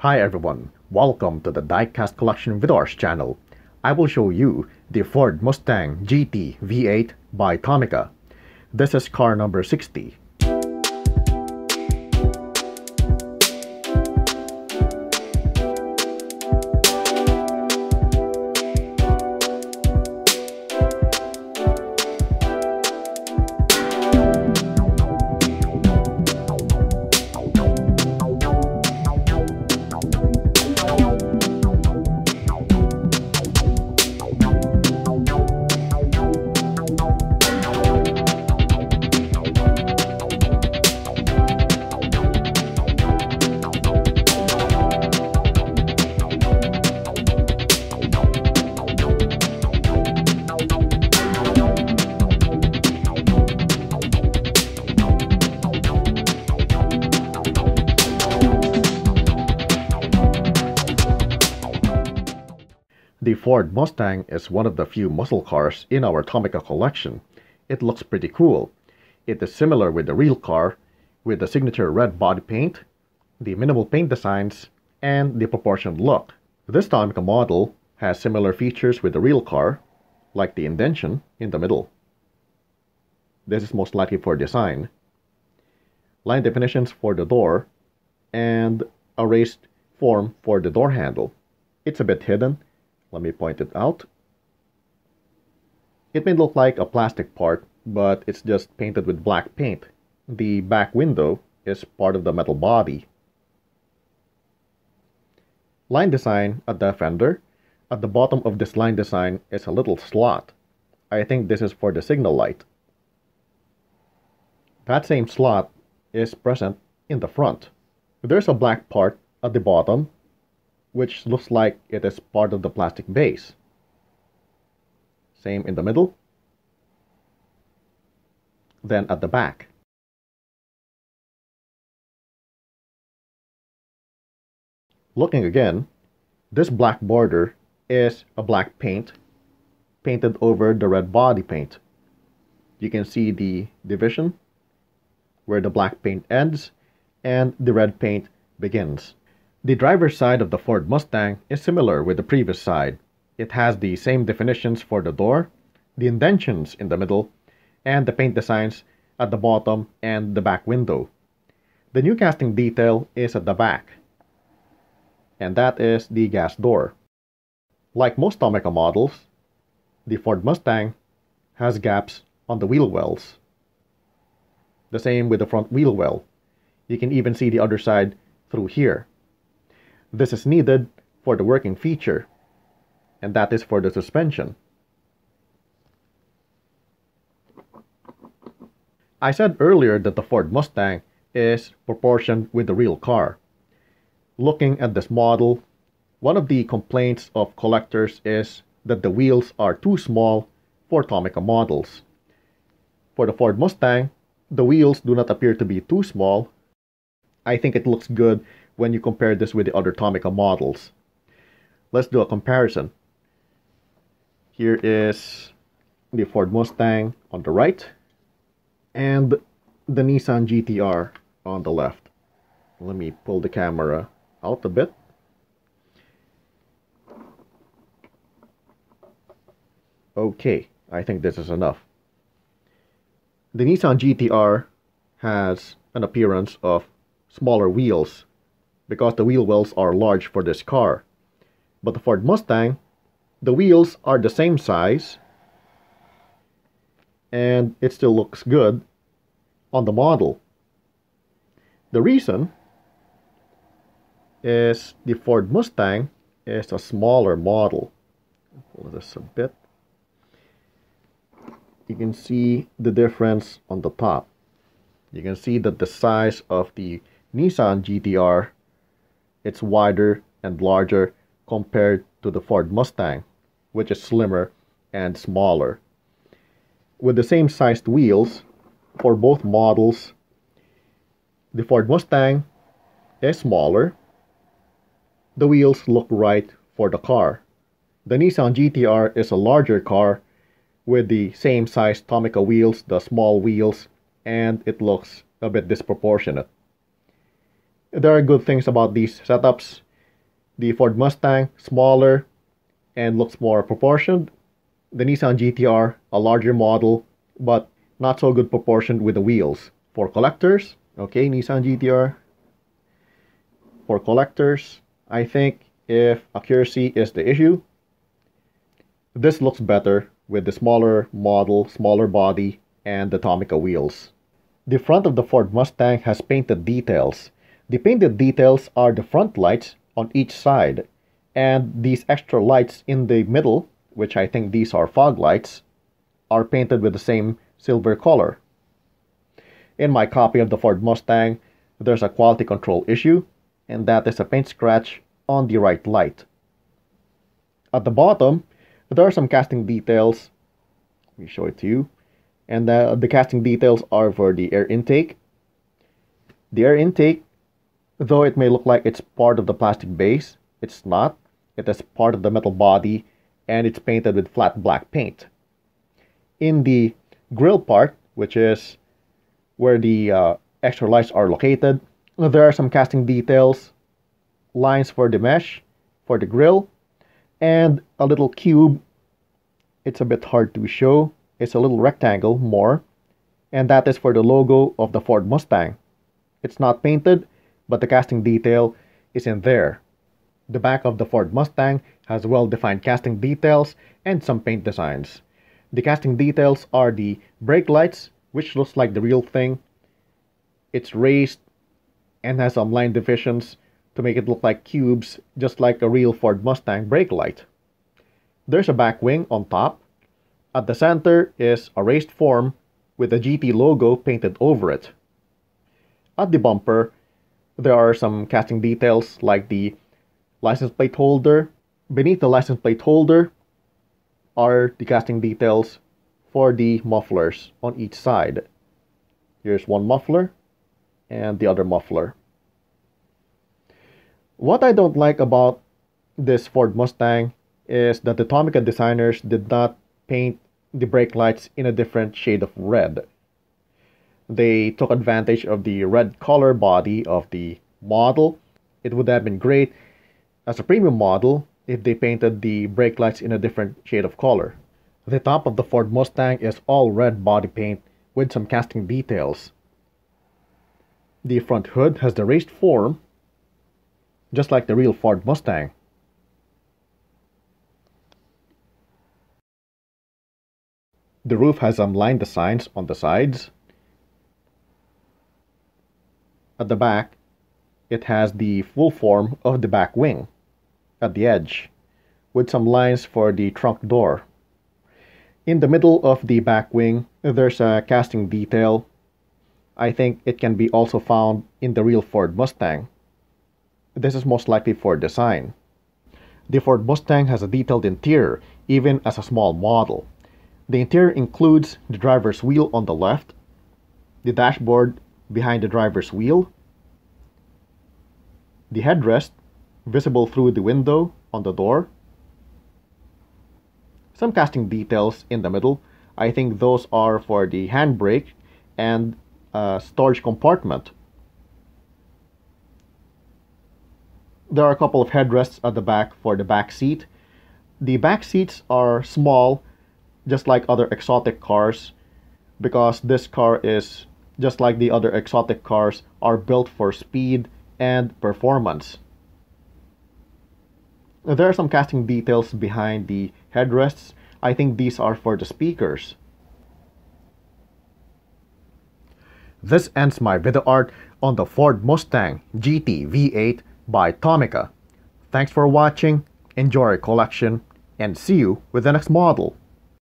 Hi everyone, welcome to the Diecast Collection Videoarts channel. I will show you the Ford Mustang GT V8 by Tomica. This is car number 60. The Ford Mustang is one of the few muscle cars in our Tomica collection. It looks pretty cool. It is similar with the real car, with the signature red body paint, the minimal paint designs, and the proportioned look. This Tomica model has similar features with the real car, like the indentation in the middle. This is most likely for design. Line definitions for the door, and a raised form for the door handle. It's a bit hidden. Let me point it out. It may look like a plastic part, but it's just painted with black paint. The back window is part of the metal body. Line design at the fender. At the bottom of this line design is a little slot. I think this is for the signal light. That same slot is present in the front. There's a black part at the bottom, which looks like it is part of the plastic base. Same in the middle. Then at the back. Looking again, this black border is a black paint painted over the red body paint. You can see the division where the black paint ends and the red paint begins. The driver's side of the Ford Mustang is similar with the previous side. It has the same definitions for the door, the indentions in the middle, and the paint designs at the bottom and the back window. The new casting detail is at the back, and that is the gas door. Like most Tomica models, the Ford Mustang has gaps on the wheel wells. The same with the front wheel well. You can even see the other side through here. This is needed for the working feature, and that is for the suspension. I said earlier that the Ford Mustang is proportioned with the real car. Looking at this model, one of the complaints of collectors is that the wheels are too small for Tomica models. For the Ford Mustang, the wheels do not appear to be too small. I think it looks good when you compare this with the other Tomica models. Let's do a comparison. Here is the Ford Mustang on the right and the Nissan GT-R on the left. Let me pull the camera out a bit. Okay, I think this is enough. The Nissan GT-R has an appearance of smaller wheels because the wheel wells are large for this car. But the Ford Mustang, the wheels are the same size and it still looks good on the model. The reason is the Ford Mustang is a smaller model. Pull this a bit. You can see the difference on the top. You can see that the size of the Nissan GT-R, it's wider and larger compared to the Ford Mustang, which is slimmer and smaller. With the same sized wheels for both models, the Ford Mustang is smaller. The wheels look right for the car. The Nissan GT-R is a larger car with the same size Tomica wheels, the small wheels, and it looks a bit disproportionate. There are good things about these setups. The Ford Mustang, smaller and looks more proportioned. The Nissan GTR, a larger model, but not so good proportioned with the wheels. For collectors, okay, Nissan GTR. For collectors, I think if accuracy is the issue, this looks better with the smaller model, smaller body, and the Tomica wheels. The front of the Ford Mustang has painted details. The painted details are the front lights on each side, and these extra lights in the middle, which I think these are fog lights, are painted with the same silver color. In my copy of the Ford Mustang, there's a quality control issue, and that is a paint scratch on the right light. At the bottom, there are some casting details. Let me show it to you. And the casting details are for the air intake. The air intake, though it may look like it's part of the plastic base, it's not. It is part of the metal body, and it's painted with flat black paint. In the grill part, which is where the extra lights are located, there are some casting details, lines for the mesh, for the grill, and a little cube. It's a bit hard to show. It's a little rectangle more, and that is for the logo of the Ford Mustang. It's not painted, but the casting detail is in there. The back of the Ford Mustang has well-defined casting details and some paint designs. The casting details are the brake lights, which looks like the real thing. It's raised and has some line divisions to make it look like cubes, just like a real Ford Mustang brake light. There's a back wing on top. At the center is a raised form with the GT logo painted over it. At the bumper, there are some casting details like the license plate holder. Beneath the license plate holder are the casting details for the mufflers on each side. Here's one muffler and the other muffler. What I don't like about this Ford Mustang is that the Tomica designers did not paint the brake lights in a different shade of red. They took advantage of the red color body of the model. It would have been great as a premium model if they painted the brake lights in a different shade of color. The top of the Ford Mustang is all red body paint with some casting details. The front hood has the raised form, just like the real Ford Mustang. The roof has some line designs on the sides. At the back, it has the full form of the back wing at the edge, with some lines for the trunk door. In the middle of the back wing, there's a casting detail. I think it can be also found in the real Ford Mustang. This is most likely for design. The Ford Mustang has a detailed interior, even as a small model. The interior includes the driver's wheel on the left, the dashboard behind the driver's wheel, the headrest visible through the window on the door, some casting details in the middle. I think those are for the handbrake and storage compartment. There are a couple of headrests at the back for the back seat. The back seats are small, just like other exotic cars, because this car is just like the other exotic cars, are built for speed and performance. There are some casting details behind the headrests. I think these are for the speakers. This ends my video art on the Ford Mustang GT V8 by Tomica. Thanks for watching, enjoy your collection, and see you with the next model.